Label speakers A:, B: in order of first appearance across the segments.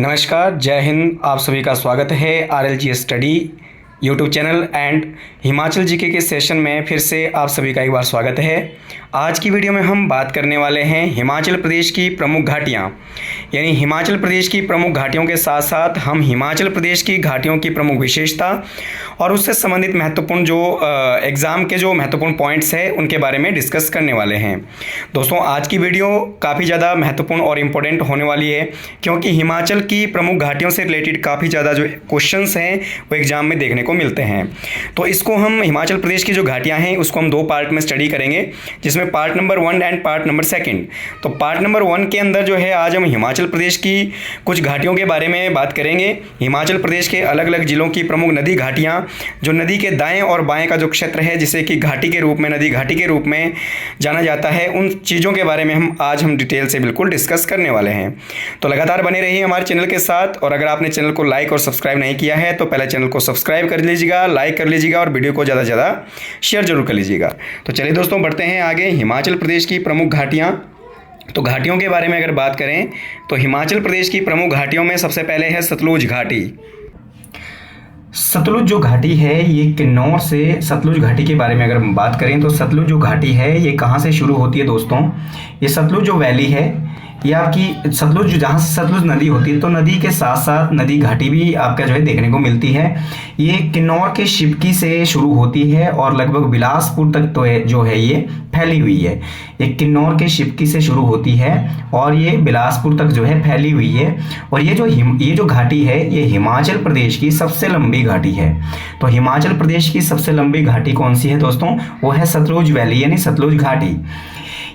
A: नमस्कार, जय हिंद। आप सभी का स्वागत है RLG study YouTube channel and Himachal GK के सेशन में फिर से आप सभी का एक बार स्वागत है। आज की वीडियो में हम बात करने वाले हैं हिमाचल प्रदेश की प्रमुख घाटियाँ, यानी हिमाचल प्रदेश की प्रमुख घाटियों के साथ साथ हम हिमाचल प्रदेश की घाटियों की प्रमुख विशेषता और उससे संबंधित महत्वपूर्ण जो एग्ज़ाम के जो महत्वपूर्ण पॉइंट्स हैं उनके बारे में डिस्कस करने वाले हैं। दोस्तों, आज की वीडियो काफ़ी ज़्यादा महत्वपूर्ण और इम्पोर्टेंट होने वाली है, क्योंकि हिमाचल की प्रमुख घाटियों से रिलेटेड काफ़ी ज़्यादा जो क्वेश्चंस हैं वो एग्ज़ाम में देखने को मिलते हैं। तो इसको हम हिमाचल प्रदेश की जो घाटियाँ हैं उसको हम दो पार्ट में स्टडी करेंगे, जिसमें part number 1 and part number 2। तो पार्ट नंबर 1 के अंदर जो है आज हम हिमाचल प्रदेश की कुछ घाटियों के बारे में बात करेंगे। हिमाचल प्रदेश के अलग अलग जिलों की प्रमुख नदी घाटियाँ, जो नदी के दाएं और बाएं का जो क्षेत्र है जिसे कि घाटी के रूप में, नदी घाटी के रूप में जाना जाता है, उन चीज़ों के बारे में हम डिटेल से बिल्कुल डिस्कस करने वाले हैं। तो लगातार बने रहिए हमारे चैनल के साथ, और अगर आपने चैनल को लाइक और सब्सक्राइब नहीं किया है तो पहले चैनल को सब्सक्राइब कर लीजिएगा, लाइक कर लीजिएगा और वीडियो को ज़्यादा से ज़्यादा शेयर जरूर कर लीजिएगा। तो चलिए दोस्तों, बढ़ते हैं आगे। हिमाचल प्रदेश की प्रमुख घाटियाँ, तो घाटियों के बारे में अगर बात करें तो हिमाचल प्रदेश की प्रमुख घाटियों में सबसे पहले है सतलुज घाटी। सतलुज जो घाटी है ये किन्नौर से, सतलुज घाटी के बारे में अगर हम बात करें तो सतलुज जो घाटी है ये कहाँ से शुरू होती है दोस्तों? ये सतलुज जो वैली है ये आपकी सतलुज, जहाँ से सतलुज नदी होती है तो नदी के साथ साथ नदी घाटी भी आपका जो है देखने को मिलती है। ये किन्नौर के शिवकी से शुरू होती है और लगभग बिलासपुर तक तो जो है ये फैली हुई है। ये किन्नौर के शिवकी से शुरू होती है और ये बिलासपुर तक जो है फैली हुई है। और ये जो घाटी है ये हिमाचल प्रदेश की सबसे लंबी घाटी है। तो हिमाचल प्रदेश की सबसे लंबी घाटी कौन सी है दोस्तों? वो है सतलुज वैली यानी सतलुज घाटी।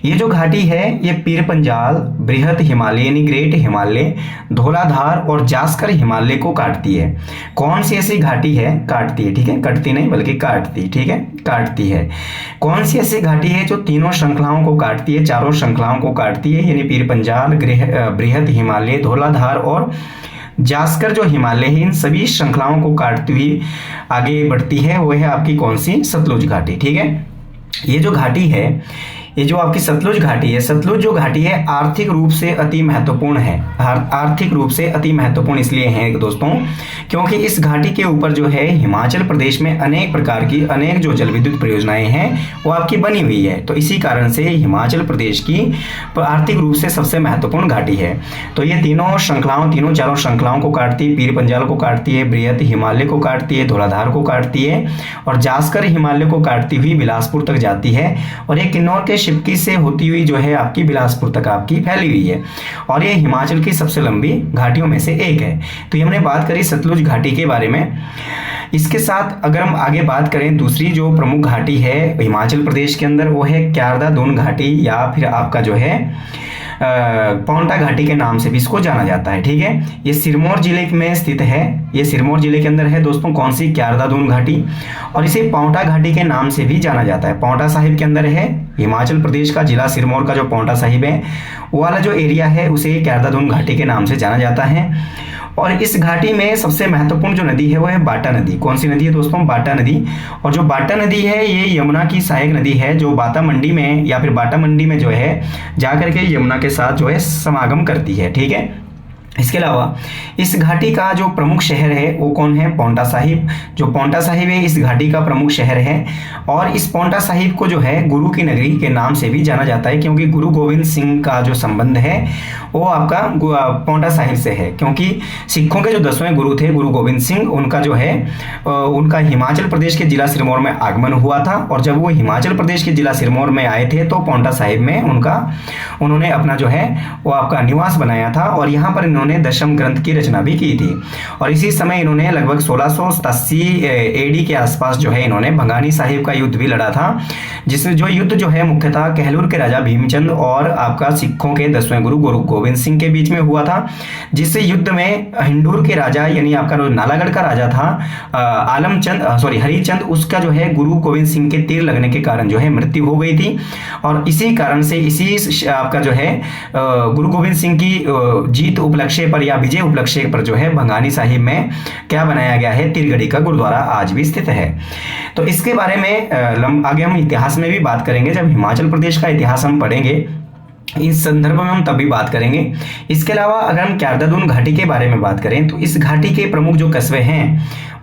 A: ये जो घाटी है ये पीर पंजाल, बृहत हिमालय यानी ग्रेट हिमालय, धौलाधार और जास्कर हिमालय को काटती है। कौन सी ऐसी घाटी है? काटती है, ठीक है, कटती नहीं बल्कि काटती, ठीक है, काटती है। कौन सी ऐसी घाटी है जो तीनों श्रृंखलाओं को काटती है, चारों श्रृंखलाओं को काटती है, यानी पीर पंजाल, बृहत हिमालय, धौलाधार और जास्कर जो हिमालय है, इन सभी श्रृंखलाओं को काटती हुई आगे बढ़ती है। वो है आपकी कौन सी? सतलुज घाटी, ठीक है। ये जो घाटी है, ये जो आपकी सतलुज घाटी है, सतलुज जो घाटी है आर्थिक रूप से अति महत्वपूर्ण है। आर्थिक रूप से अति महत्वपूर्ण इसलिए है दोस्तों क्योंकि इस घाटी के ऊपर जो है हिमाचल प्रदेश में अनेक प्रकार की अनेक जो जल विद्युत परियोजनाएं हैं वो आपकी बनी हुई है। तो इसी कारण से हिमाचल प्रदेश की आर्थिक रूप से सबसे महत्वपूर्ण घाटी है। तो ये तीनों चारों श्रृंखलाओं को काटती है, पीर पंजाल को काटती है, बृहत हिमालय को काटती है, धौलाधार को काटती है और जास्कर हिमालय को काटती हुई बिलासपुर तक जाती है। और ये किन्नौर के शिवकी से होती हुई जो है आपकी बिलासपुर तक आपकी फैली हुई है और ये हिमाचल की सबसे लंबी घाटियों में से एक है। तो ये हमने बात करी सतलुज घाटी के बारे में। इसके साथ अगर हम आगे बात करें, दूसरी जो प्रमुख घाटी है हिमाचल प्रदेश के अंदर वो है क्यारदा दून घाटी, या फिर आपका जो है पांवटा घाटी के नाम से भी इसको जाना जाता है, ठीक है। ये सिरमौर जिले में स्थित है। ये सिरमौर जिले के अंदर है दोस्तों कौन सी? क्यारदा दून घाटी, और इसे पांवटा घाटी के नाम से भी जाना जाता है। पांवटा साहिब के अंदर है। हिमाचल प्रदेश का जिला सिरमौर का जो पांवटा साहिब है वो वाला जो एरिया है उसे क्यारदा दून घाटी के नाम से जाना जाता है। और इस घाटी में सबसे महत्वपूर्ण जो नदी है वो है बाटा नदी। कौन सी नदी है दोस्तों? बाटा नदी। और जो बाटा नदी है ये यमुना की सहायक नदी है, जो बाटा मंडी में या फिर बाटा मंडी में जो है जाकर के यमुना के साथ जो है समागम करती है, ठीक है। इसके अलावा इस घाटी का जो प्रमुख शहर है वो कौन है? पांवटा साहिब। जो पांवटा साहिब है इस घाटी का प्रमुख शहर है और इस पांवटा साहिब को जो है गुरु की नगरी के नाम से भी जाना जाता है, क्योंकि गुरु गोविंद सिंह का जो संबंध है वो आपका पांवटा साहिब से है। क्योंकि सिखों के जो 10वें गुरु थे गुरु गोविंद सिंह, उनका जो है उनका हिमाचल प्रदेश के जिला सिरमौर में आगमन हुआ था और जब वो हिमाचल प्रदेश के जिला सिरमौर में आए थे तो पांवटा साहिब में उन्होंने अपना जो है वो आपका निवास बनाया था और यहाँ पर इन्होंने दशम ग्रंथ की रचना भी की थी। और इसी समय इन्होंने लगभग 1687 एडी के आसपास जो है इन्होंने भंगानी साहिब का युद्ध भी लड़ा था, जिसमें जो युद्ध जो है मुख्यतः कहलूर के राजा भीमचंद और आपका सिखों के 10वें गुरु गुरु गोविंद सिंह के बीच में हुआ था। जिस युद्ध में हिंडूर के राजा यानी आपका नालागढ़ का राजा था हरिचंद, उसका जो है गुरु गोविंद सिंह के तीर लगने के कारण जो है मृत्यु हो गई थी। और इसी कारण से इसी आपका जो है गुरु गोविंद सिंह की जीत उपलक्ष्य पर या विजय उपलक्ष्य पर जो है भंगानी साहिब में क्या बनाया गया है? तीरगढ़ी का गुरुद्वारा आज भी स्थित है। तो इसके बारे में आगे हम इतिहास में भी बात करेंगे। जब हिमाचल प्रदेश का इतिहास हम पढ़ेंगे इस संदर्भ में हम तभी बात करेंगे। इसके अलावा अगर हम क्यारदा दून घाटी के बारे में बात करें तो इस घाटी के प्रमुख जो कस्बे हैं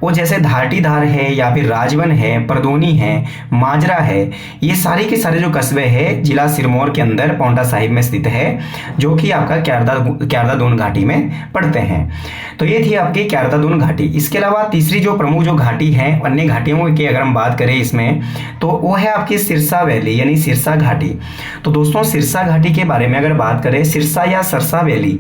A: वो जैसे धाटीधार है या फिर राजवन है, परदोनी है, माजरा है, ये सारे के सारे जो कस्बे हैं जिला सिरमौर के अंदर पांवटा साहिब में स्थित है, जो कि आपका क्यारदा दून घाटी में पड़ते हैं। तो ये थी आपकी क्यारदा दून घाटी। इसके अलावा तीसरी जो प्रमुख जो घाटी है अन्य घाटियों की अगर हम बात करें इसमें तो वो है आपकी सिरसा वैली यानी सिरसा घाटी। तो दोस्तों सिरसा घाटी के बारे में अगर बात करें, सिरसा या सरसा वैली,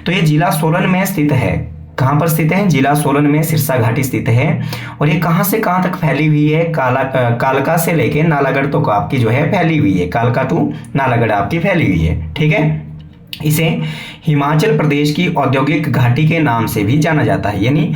A: तो ये जिला सोलन में स्थित है। कहाँ पर स्थित है? जिला सोलन में सिरसा घाटी स्थित है। और ये कहाँ से कहाँ तक फैली हुई है? कालका से लेके नालागढ़ तो आपकी जो है फैली हुई है, कालका टू नालागढ़ आपकी फैली हुई है। ठीक है, इसे हिमाचल प्रदेश की औद्योगिक घाटी के नाम से भी जाना जाता है, यानी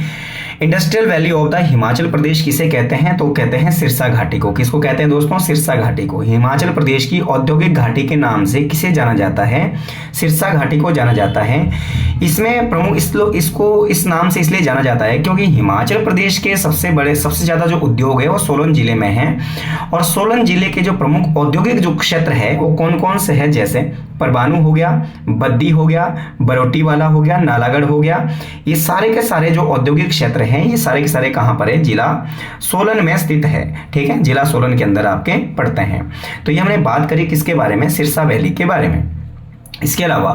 A: industrial valley of the Himachal Pradesh किसे कहते हैं? तो कहते हैं सिरसा घाटी को। किसको कहते हैं दोस्तों? सिरसा घाटी को। हिमाचल प्रदेश की औद्योगिक घाटी के नाम से किसे जाना जाता है? सिरसा घाटी को जाना जाता है। इसमें प्रमुख इसको इस नाम से इसलिए जाना जाता है क्योंकि हिमाचल प्रदेश के सबसे ज्यादा जो उद्योग है वो सोलन जिले में है। और सोलन जिले के जो प्रमुख औद्योगिक जो क्षेत्र है वो कौन कौन से है? जैसे परबाणु हो गया, बद्दी हो गया, बरोटीवाला हो गया, नालागढ़ हो गया। ये सारे के सारे जो औद्योगिक क्षेत्र हैं ये सारे के सारे कहां पर है? जिला सोलन में स्थित है। ठीक है, जिला सोलन के अंदर आपके पड़ते हैं। तो ये हमने बात करी किसके बारे में? सिरसा वैली के बारे में। इसके अलावा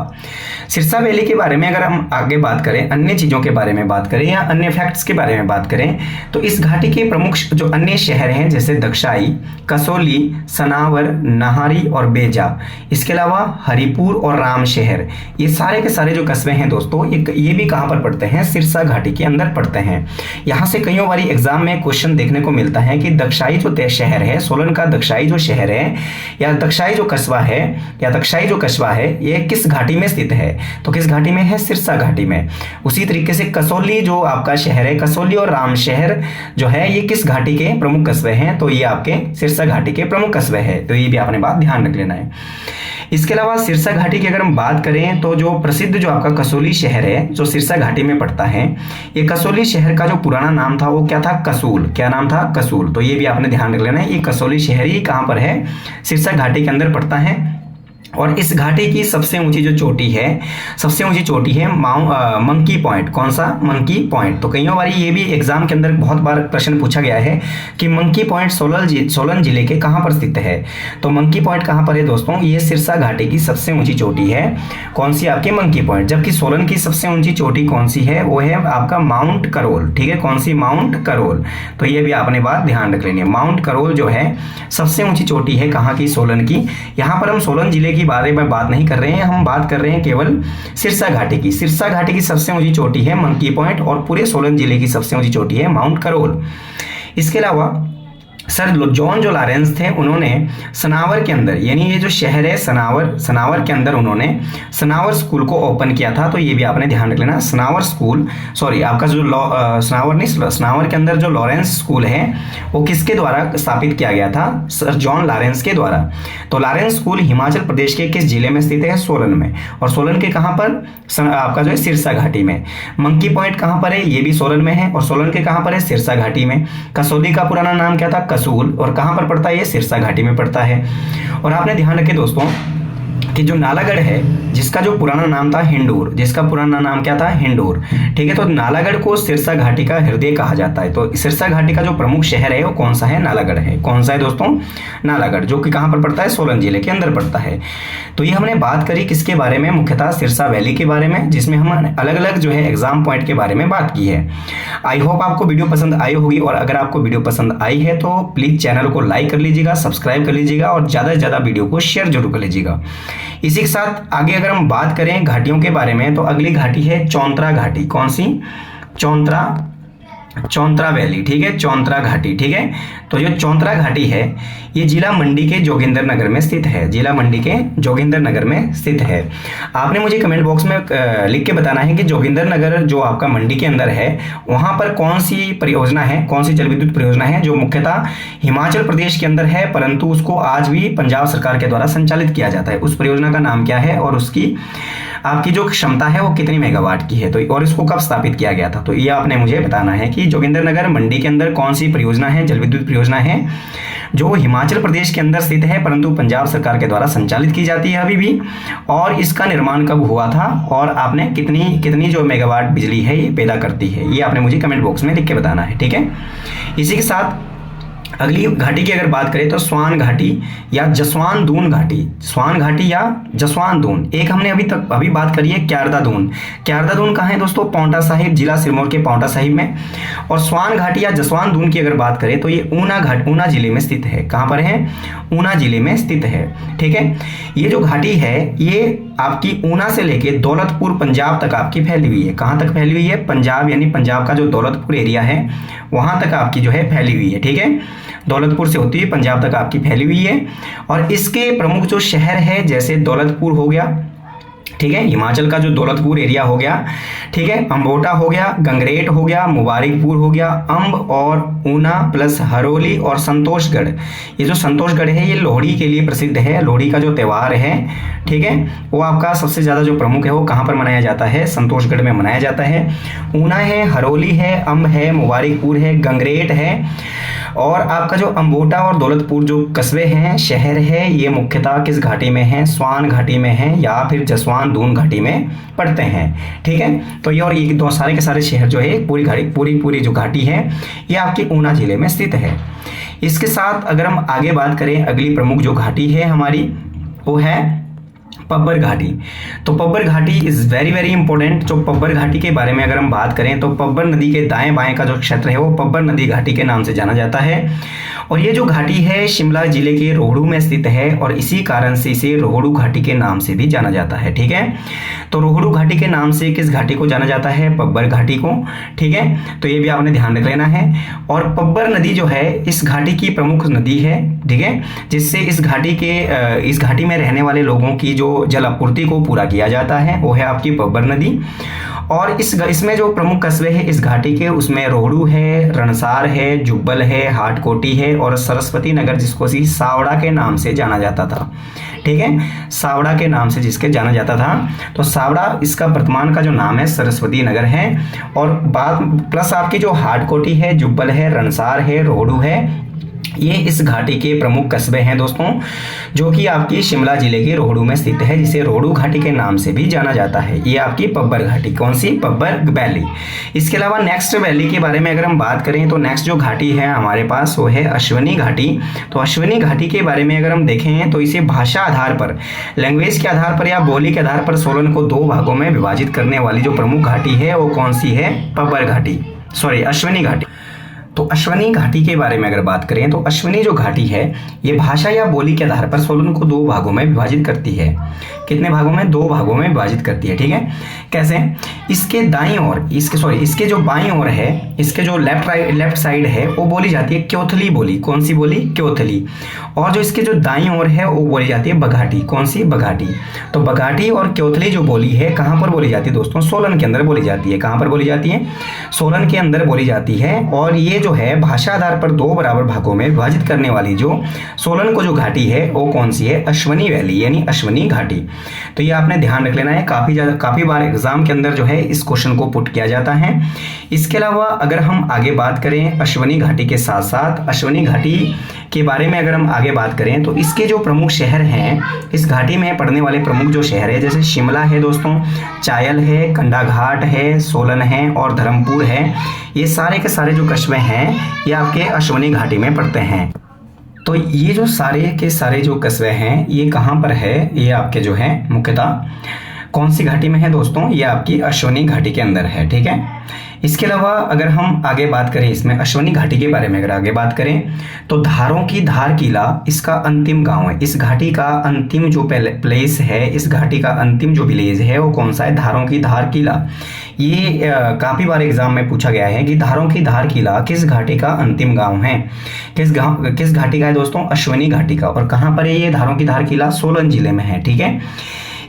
A: सिरसा वैली के बारे में अगर हम आगे बात करें, अन्य चीज़ों के बारे में बात करें या अन्य फैक्ट्स के बारे में बात करें, तो इस घाटी के प्रमुख जो अन्य शहर हैं जैसे दक्षाई, कसौली, सनावर, नाहरी और बेजा, इसके अलावा हरिपुर और राम शहर, ये सारे के सारे जो कस्बे हैं दोस्तों ये भी कहाँ पर पड़ते हैं? सिरसा घाटी के अंदर पड़ते हैं। यहाँ से कईयों बारी एग्जाम में क्वेश्चन देखने को मिलता है कि दक्षाई जो शहर है, सोलन का दक्षाई जो शहर है या दक्षाई जो कस्बा है ये किस घाटी में स्थित है? तो किस घाटी में है? सिरसा घाटी में। उसी तरीके से कसौली जो आपका शहर है, कसौली और राम शहर जो है ये किस घाटी के प्रमुख कस्बे हैं? तो ये आपके सिरसा घाटी के प्रमुख कस्बे हैं। तो ये भी आपने बात ध्यान रख लेना है। इसके अलावा सिरसा घाटी की अगर हम बात करें तो जो प्रसिद्ध जो आपका कसौली शहर है जो सिरसा घाटी में पड़ता है, ये कसौली शहर का जो पुराना नाम था वो क्या था? कसूल। क्या नाम था? कसूल। तो ये भी आपने ध्यान रख लेना है। ये कसौली शहर ही कहाँ पर है? सिरसा घाटी के अंदर पड़ता है। और इस घाटी की सबसे ऊंची जो चोटी है मंकी पॉइंट। कौन सा? Monkey point. तो कईयों बार ये भी एग्जाम के अंदर बहुत बार प्रश्न पूछा गया है कि मंकी पॉइंट सोलन जिले के कहां पर स्थित है? तो मंकी पॉइंट कहां पर है दोस्तों? ये सिरसा घाटी की सबसे ऊंची चोटी है। कौन सी? आपके मंकी पॉइंट। जबकि सोलन की सबसे ऊंची चोटी कौन सी है? वो है आपका माउंट करोल। ठीक है, कौन सी? माउंट करोल। तो ये भी आपने बात ध्यान रख लेनी है। माउंट करोल जो है सबसे ऊंची चोटी है कहाँ की? सोलन की। यहाँ पर हम सोलन जिले की बारे में बात नहीं कर रहे हैं, हम बात कर रहे हैं केवल सिरसा घाटी की। सिरसा घाटी की सबसे ऊंची चोटी है मंकी पॉइंट और पूरे सोलन जिले की सबसे ऊंची चोटी है माउंट करोल। इसके अलावा सर जॉन जो लॉरेंस थे उन्होंने सनावर के अंदर, यानी ये जो शहर है सनावर के अंदर उन्होंने सनावर स्कूल को ओपन किया था। तो ये भी आपने ध्यान रख लेना। सनावर स्कूल, सॉरी आपका जो सनावर के अंदर जो लॉरेंस स्कूल है वो किसके द्वारा स्थापित किया गया था? सर जॉन लॉरेंस के द्वारा। तो लॉरेंस स्कूल हिमाचल प्रदेश के किस जिले में स्थित है? सोलन में। और सोलन के कहाँ पर? आपका जो है सिरसा घाटी में। मंकी पॉइंट कहाँ पर है? ये भी सोलन में है। और सोलन के कहाँ पर है? सिरसा घाटी में। कसौली का पुराना नाम क्या था? कसूल। और कहां पर पड़ता है? ये सिरसा घाटी में पड़ता है। और आपने ध्यान रखे दोस्तों कि जो नालागढ़ है जिसका जो पुराना नाम था हिंडूर, जिसका पुराना नाम क्या था? हिंडूर। ठीक है, तो नालागढ़ को सिरसा घाटी का हृदय कहा जाता है। तो सिरसा घाटी का जो प्रमुख शहर है वो कौन सा है? नालागढ़ है। कौन सा है दोस्तों? नालागढ़, जो कि कहां पर पड़ता है? सोलन जिले के अंदर पड़ता है। तो ये हमने बात करी किसके बारे में? मुख्यतः सिरसा वैली के बारे में, जिसमें हम अलग अलग जो है एग्जाम पॉइंट के बारे में बात की है। आई होप आपको वीडियो पसंद आई होगी। और अगर आपको वीडियो पसंद आई है तो प्लीज चैनल को लाइक कर लीजिएगा, सब्सक्राइब कर लीजिएगा और ज्यादा से ज्यादा वीडियो को शेयर जरूर कर लीजिएगा। इसी के साथ आगे अगर हम बात करें घाटियों के बारे में तो अगली घाटी है चौंतरा घाटी। कौन सी? चौंतरा वैली। ठीक है, चौंतरा घाटी। ठीक है, तो जो चौंतरा घाटी है ये जिला मंडी के जोगिंदर नगर में स्थित है। जिला मंडी के जोगिंदर नगर में स्थित है। आपने मुझे कमेंट बॉक्स में लिख के बताना है कि जोगिंदर नगर जो आपका मंडी के अंदर है वहां पर कौन सी परियोजना है, कौन सी जल विद्युत परियोजना है जो मुख्यतः हिमाचल प्रदेश के अंदर है परंतु उसको आज भी पंजाब सरकार के द्वारा संचालित किया जाता है। उस परियोजना का नाम क्या है और उसकी आपकी जो क्षमता है वो कितनी मेगावाट की है, तो और इसको कब स्थापित किया गया था? तो ये आपने मुझे बताना है कि जोगिंदरनगर मंडी के अंदर कौन सी परियोजना है, जल विद्युत परियोजना है जो हिमाचल प्रदेश के अंदर स्थित है परंतु पंजाब सरकार के द्वारा संचालित की जाती है अभी भी, और इसका निर्माण कब हुआ था और आपने कितनी कितनी जो मेगावाट बिजली है ये पैदा करती है, ये आपने मुझे कमेंट बॉक्स में लिख के बताना है, ठीक है। इसी के साथ अगली घाटी की अगर बात करें तो स्वान घाटी या जसवान दून घाटी, स्वान घाटी या जसवान दून। एक हमने अभी बात करी है क्यारदा दून। क्यारदा दून कहाँ है दोस्तों? पांवटा साहिब, जिला सिरमौर के पांवटा साहिब में। और स्वान घाटी या जसवान दून की अगर बात करें तो ये ऊना जिले में स्थित है। कहाँ पर है? ऊना जिले में स्थित है, ठीक है। ये जो घाटी है ये आपकी ऊना से लेके दौलतपुर पंजाब तक आपकी फैली हुई है। कहाँ तक फैली हुई है? पंजाब, यानी पंजाब का जो दौलतपुर एरिया है वहां तक आपकी जो है फैली हुई है, ठीक है। दौलतपुर से होती हुई पंजाब तक आपकी फैली हुई है। और इसके प्रमुख जो शहर है जैसे दौलतपुर हो गया, ठीक है, हिमाचल का जो दौलतपुर एरिया हो गया, ठीक है, अम्बोटा हो गया, गंगरेट हो गया, मुबारिकपुर हो गया, अम्ब और ऊना प्लस हरोली और संतोषगढ़। ये जो संतोषगढ़ है ये लोहड़ी के लिए प्रसिद्ध है। लोहड़ी का जो त्यौहार है, ठीक है, वो आपका सबसे ज़्यादा जो प्रमुख है वो कहाँ पर मनाया जाता है? संतोषगढ़ में मनाया जाता है। ऊना है, हरोली है, अम्ब है, मुबारिकपुर है, गंगरेट है, और आपका जो अम्बोटा और दौलतपुर जो कस्बे हैं, शहर है, ये मुख्यतः किस घाटी में है? स्वान घाटी में है या फिर जसवान दून घाटी में पड़ते हैं, ठीक है। तो ये और ये दो सारे के सारे शहर जो है पूरी जो घाटी है ये आपकी ऊना जिले में स्थित है। इसके साथ अगर हम आगे बात करें, अगली प्रमुख जो घाटी है हमारी वो है पब्बर घाटी। तो पब्बर घाटी इज वेरी वेरी इंपॉर्टेंट। जो पब्बर घाटी के बारे में अगर हम बात करें तो पब्बर नदी के दाएं बाएं का जो क्षेत्र है वो पब्बर नदी घाटी के नाम से जाना जाता है। और ये जो घाटी है शिमला जिले के रोहड़ू में स्थित है और इसी कारण से इसे रोहड़ू घाटी के नाम से भी जाना जाता है, ठीक है। तो रोहड़ू घाटी के नाम से किस घाटी को जाना जाता है? पब्बर घाटी को, ठीक है। तो ये भी आपने ध्यान रख लेना है। और पब्बर नदी जो है इस घाटी की प्रमुख नदी है, ठीक है, जिससे इस घाटी में रहने वाले लोगों की जो जल आपूर्ति को पूरा किया जाता है वो है आपकी पब्बर नदी। और इसमें जो प्रमुख कस्बे हैं इस घाटी के, उसमें रोहड़ू है, रणसार है, जुब्बल है, हाटकोटी है और सरस्वती नगर, जिसको सावड़ा के नाम से जाना जाता था, ठीक है, सावड़ा के नाम से जिसके जाना जाता था। तो सावड़ा इसका वर्तमान का जो नाम है सरस्वती नगर है। और बाद प्लस आपकी जो हाटकोटी है, जुब्बल है, रणसार है, रोहड़ू है, ये इस घाटी के प्रमुख कस्बे हैं दोस्तों, जो कि आपकी शिमला जिले के रोहड़ू में स्थित है, जिसे रोहड़ू घाटी के नाम से भी जाना जाता है। ये आपकी पब्बर घाटी, कौन सी? पब्बर वैली। इसके अलावा नेक्स्ट वैली के बारे में अगर हम बात करें तो नेक्स्ट जो घाटी है हमारे पास वो है अश्विनी घाटी। तो अश्विनी घाटी के बारे में अगर हम देखें तो इसे भाषा आधार पर, लैंग्वेज के आधार पर या बोली के आधार पर सोलन को दो भागों में विभाजित करने वाली जो प्रमुख घाटी है वो कौन सी है? पब्बर घाटी, सॉरी अश्विनी घाटी। तो अश्विनी घाटी के बारे में अगर बात करें तो अश्विनी जो घाटी है ये भाषा या बोली के आधार पर सोलन को दो भागों में विभाजित करती है। कितने भागों में? दो भागों में विभाजित करती है, ठीक है। कैसे? इसके दाईं ओर, इसके जो बाईं ओर है, इसके जो लेफ्ट साइड है वो बोली जाती है क्योथली बोली। कौन सी बोली? क्योथली। और जो इसके जो दाईं ओर है वो बोली जाती है बघाटी। कौन सी? बघाटी। तो बघाटी और क्योथली जो बोली है कहाँ पर बोली जाती है दोस्तों? सोलन के अंदर बोली जाती है। कहाँ पर बोली जाती है? सोलन के अंदर बोली जाती है। और ये जो है भाषा आधार पर दो बराबर भागों में विभाजित करने वाली जो सोलन को जो घाटी है वो कौन सी है? अश्विनी वैली, यानी अश्विनी घाटी। तो ये आपने ध्यान रख लेना है, काफी बार एग्जाम के अंदर जो है इस क्वेश्चन को पुट किया जाता है। इसके अलावा अगर हम आगे बात करें अश्विनी घाटी के साथ साथ अश्विनी घाटी के बारे में अगर हम आगे बात करें तो इसके जो प्रमुख शहर हैं, इस घाटी में पड़ने वाले प्रमुख जो शहर है जैसे शिमला है दोस्तों, चायल है, कंडाघाट है, सोलन है और धर्मपुर है। ये सारे के सारे जो कस्बे हैं ये आपके अश्विनी घाटी में पड़ते हैं। तो ये जो सारे के सारे जो कस्बे हैं ये कहाँ पर है? ये आपके जो है मुख्यतः कौन सी घाटी में है दोस्तों? ये आपकी अश्विनी घाटी के अंदर है, ठीक है। इसके अलावा अगर हम आगे बात करें इसमें अश्विनी घाटी के बारे में अगर आगे बात करें तो धारों की धार किला इसका अंतिम गांव है। इस घाटी का अंतिम जो प्लेस है, इस घाटी का अंतिम जो विलेज है वो कौन सा है? धारों की धार किला। ये काफी बार एग्जाम में पूछा गया है कि धारों की धार किला किस घाटी का अंतिम गांव है? किस घाटी का है दोस्तों? अश्विनी घाटी का। और कहाँ पर है ये धारों की धार किला? सोलन जिले में है, ठीक है।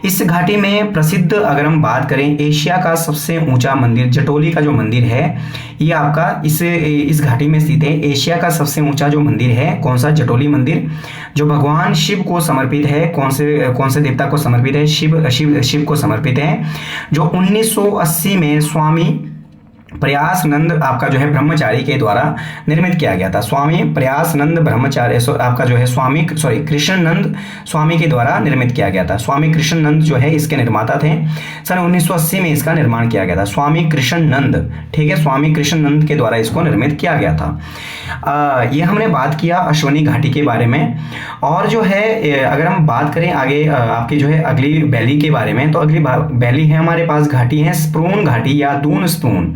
A: इस घाटी में प्रसिद्ध अगर हम बात करें एशिया का सबसे ऊंचा मंदिर जटोली का जो मंदिर है ये आपका इस घाटी में स्थित है। एशिया का सबसे ऊंचा जो मंदिर है कौन सा? जटोली मंदिर, जो भगवान शिव को समर्पित है। कौन से देवता को समर्पित है? शिव को समर्पित है। जो 1980 में स्वामी प्रयासनंद आपका जो है ब्रह्मचारी के द्वारा निर्मित किया गया था। स्वामी प्रयासनंद ब्रह्मचारी आपका जो है कृष्णनंद स्वामी के द्वारा निर्मित किया गया था। स्वामी कृष्णनंद जो है इसके निर्माता थे। सन 1980 में इसका निर्माण किया गया था। स्वामी कृष्णनंद, ठीक है, स्वामी कृष्णनंद के द्वारा इसको निर्मित किया गया था। ये हमने बात किया अश्वनी घाटी के बारे में। और जो है अगर हम बात करें आगे आपकी जो है अगली वैली के बारे में, तो अगली वैली है हमारे पास घाटी है स्प्रून घाटी या दून स्प्रून।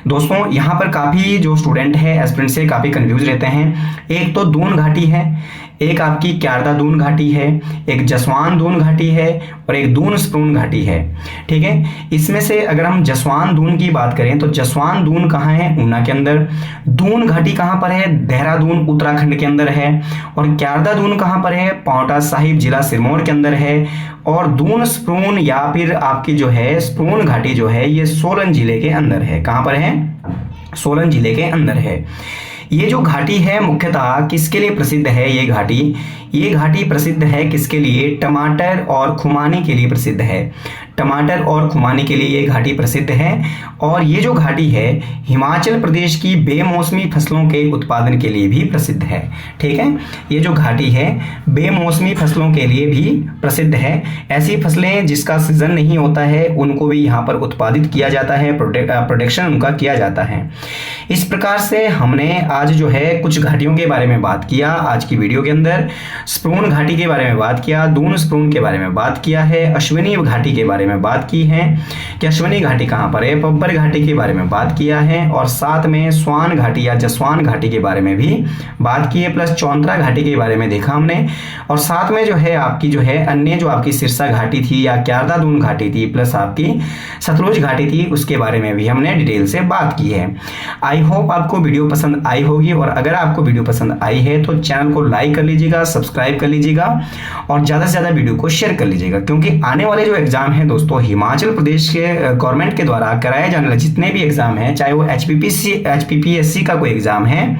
A: दोस्तों यहाँ पर काफ़ी जो स्टूडेंट है एस्पिरेंट से काफ़ी कंफ्यूज रहते हैं। एक तो दून घाटी है, एक आपकी क्यारदा दून घाटी है, एक जसवान दून घाटी है और एक दून स्प्रून घाटी है, ठीक है। इसमें से अगर हम जसवान दून की बात करें तो जसवान दून कहाँ है? ऊना के अंदर। दून घाटी कहाँ पर है? देहरादून उत्तराखंड के अंदर है। और क्यारदा दून कहाँ पर है? पांवटा साहिब जिला सिरमौर के अंदर है। और दून स्प्रून या फिर आपकी जो है स्प्रून घाटी जो है ये सोलन जिले के अंदर है। कहाँ पर है? सोलन जिले के अंदर है। ये जो घाटी है मुख्यतः किसके लिए प्रसिद्ध है? ये घाटी प्रसिद्ध है किसके लिए? टमाटर और खुमानी के लिए प्रसिद्ध है। टमाटर और खुमानी के लिए ये घाटी प्रसिद्ध है। और ये जो घाटी है हिमाचल प्रदेश की बेमौसमी फसलों के उत्पादन के लिए भी प्रसिद्ध है, ठीक है। ये जो घाटी है बेमौसमी फसलों के लिए भी प्रसिद्ध है। ऐसी फसलें जिसका सीजन नहीं होता है उनको भी यहाँ पर उत्पादित किया जाता है, प्रोडक्शन उनका किया जाता है। इस प्रकार से हमने आज जो है कुछ घाटियों के बारे में बात किया। आज की वीडियो के अंदर स्प्रून घाटी के बारे में बात किया, दून स्प्रून के बारे में बात किया है, अश्विनी घाटी के बारे में बात की है कि अश्विनी घाटी कहाँ पर है, पब्बर घाटी के बारे में बात किया है, और साथ में स्वान घाटी या जसवान घाटी के बारे में भी बात की है, प्लस चौंतरा घाटी के बारे में देखा हमने। और साथ में जो है आपकी जो है अन्य जो आपकी सिरसा घाटी थी या क्यारदा दून घाटी थी, प्लस आपकी सतलुज घाटी थी, उसके बारे में भी हमने डिटेल से बात की है। आई होप आपको वीडियो पसंद आई होगी। और अगर आपको वीडियो पसंद आई है तो चैनल को लाइक कर लीजिएगा, सब्सक्राइब कर लीजिएगा और ज़्यादा से ज़्यादा वीडियो को शेयर कर लीजिएगा, क्योंकि आने वाले जो एग्जाम है दोस्तों हिमाचल प्रदेश के गवर्नमेंट के द्वारा कराए जाने वाले जितने भी एग्जाम हैं, चाहे वो HPPSC का कोई एग्जाम है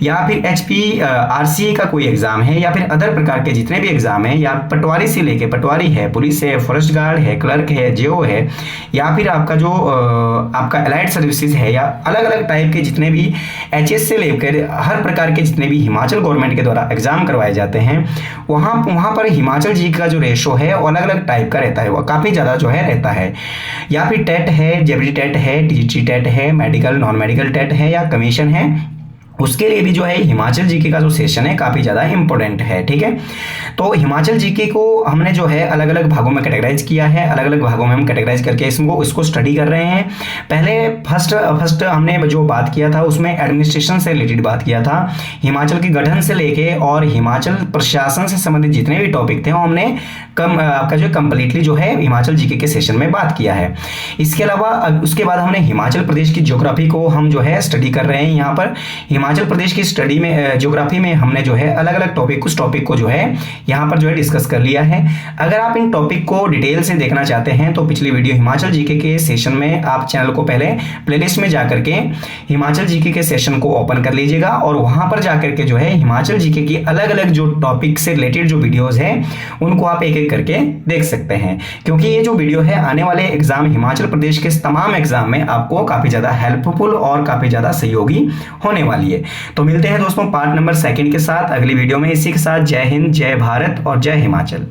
A: या फिर HPRCA का कोई एग्जाम है या फिर अदर प्रकार के जितने भी एग्जाम है, या पटवारी से लेके पटवारी है, पुलिस है, फॉरेस्ट गार्ड है, क्लर्क है, जेओ है, या फिर आपका जो आपका अलाइड सर्विसेज है, या अलग अलग टाइप के जितने भी HS से लेकर हर प्रकार के जितने भी हिमाचल गवर्नमेंट के द्वारा एग्जाम करवाए जाते हैं, वहाँ पर हिमाचल जी का जो रेशो है वो अलग अलग टाइप का रहता है, वो काफ़ी ज़्यादा जो है रहता है। या फिर टेट है, जेबीटी टेट है, TGT टेट है, मेडिकल नॉन मेडिकल टेट है या कमीशन है, उसके लिए भी जो है हिमाचल जीके का जो सेशन है काफ़ी ज़्यादा इंपॉर्टेंट है, ठीक है। तो हिमाचल जीके को हमने जो है अलग अलग भागों में कैटेगराइज किया है, अलग अलग भागों में हम कैटेगराइज करके इसको स्टडी कर रहे हैं। पहले फर्स्ट हमने जो बात किया था उसमें एडमिनिस्ट्रेशन से रिलेटेड बात किया था, हिमाचल के गठन से लेके और हिमाचल प्रशासन से संबंधित जितने भी टॉपिक थे वो हमने आपका जो कंप्लीटली जो है हिमाचल जीके के सेशन में बात किया है। इसके अलावा उसके बाद हमने हिमाचल प्रदेश की ज्योग्राफी को हम जो है स्टडी कर रहे हैं। यहाँ पर हिमाचल प्रदेश की स्टडी में ज्योग्राफी में हमने जो है अलग अलग कुछ टॉपिक को जो है यहाँ पर जो है डिस्कस कर लिया है। अगर आप इन टॉपिक को डिटेल से देखना चाहते हैं तो पिछली वीडियो हिमाचल जीके के सेशन में आप चैनल को पहले प्लेलिस्ट में जाकर के हिमाचल जीके के सेशन को ओपन कर लीजिएगा और वहां पर जाकर के जो है हिमाचल जीके की अलग अलग जो टॉपिक से रिलेटेड जो वीडियोज है उनको आप एक एक करके देख सकते हैं, क्योंकि ये जो वीडियो है आने वाले एग्जाम हिमाचल प्रदेश के तमाम एग्जाम में आपको काफी ज्यादा हेल्पफुल और काफी ज्यादा सहयोगी होने वाली है। तो मिलते हैं दोस्तों पार्ट नंबर 2 के साथ अगली वीडियो में। इसी के साथ जय हिंद, जय भारत और जय हिमाचल।